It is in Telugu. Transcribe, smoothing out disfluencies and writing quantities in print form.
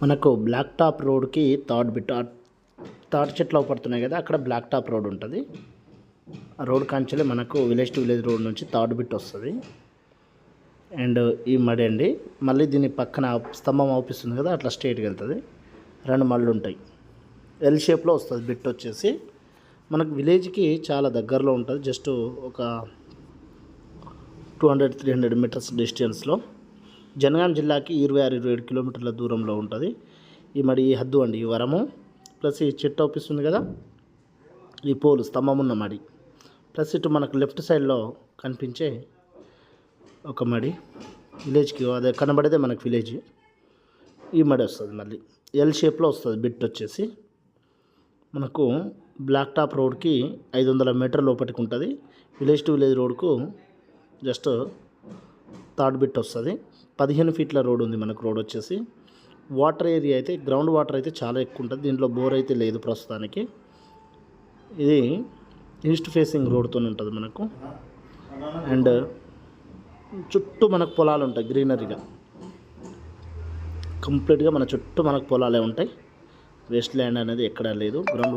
మనకు బ్లాక్ టాప్ రోడ్కి తాటి చెట్లు పడుతున్నాయి కదా, అక్కడ బ్లాక్ టాప్ రోడ్ ఉంటుంది. ఆ రోడ్ కాంచెలే మనకు విలేజ్ టు విలేజ్ రోడ్ నుంచి థర్డ్ బిట్ వస్తుంది. అండ్ ఈ మడి అండి, మళ్ళీ దీని పక్కన స్తంభం అవుపిస్తుంది కదా, అట్లా స్ట్రైట్గా వెళ్తుంది. 2 మళ్ళు ఉంటాయి. ఎల్ షేప్లో వస్తుంది బిట్ వచ్చేసి. మనకు విలేజ్కి చాలా దగ్గరలో ఉంటుంది. జస్ట్ ఒక 200-300 మీటర్స్ డిస్టెన్స్లో. జనగాం జిల్లాకి 26-27 కిలోమీటర్ల దూరంలో ఉంటుంది. ఈ మడి ఈ హద్దు అండి, ఈ వరము ప్లస్ ఈ చెట్టు అవుపిస్తుంది కదా, ఈ పోలు స్తంభం ఉన్న మడి ప్లస్ ఇటు మనకు లెఫ్ట్ సైడ్లో కనిపించే ఒక మడి విలేజ్కి, అదే కనబడేదే మనకు విలేజ్. ఈ మడి వస్తుంది. మళ్ళీ ఎల్ షేప్లో వస్తుంది బిట్ వచ్చేసి. మనకు బ్లాక్ టాప్ రోడ్కి 500 మీటర్ లోపలికి ఉంటుంది. విలేజ్ టు విలేజ్ రోడ్కు జస్ట్ థర్డ్ బిట్ వస్తుంది. 15 ఫీట్ల రోడ్ ఉంది మనకు. రోడ్ వచ్చేసి వాటర్ ఏరియా అయితే, గ్రౌండ్ వాటర్ అయితే చాలా ఎక్కువ ఉంటుంది. దీంట్లో బోర్ అయితే లేదు ప్రస్తుతానికి. ఇది ఈస్ట్ ఫేసింగ్ రోడ్తో ఉంటుంది మనకు. అండ్ చుట్టూ మనకు పొలాలు ఉంటాయి గ్రీనరీగా. కంప్లీట్గా మన చుట్టూ మనకు పొలాలే ఉంటాయి. వేస్ట్ ల్యాండ్ అనేది ఎక్కడా లేదు. Ground water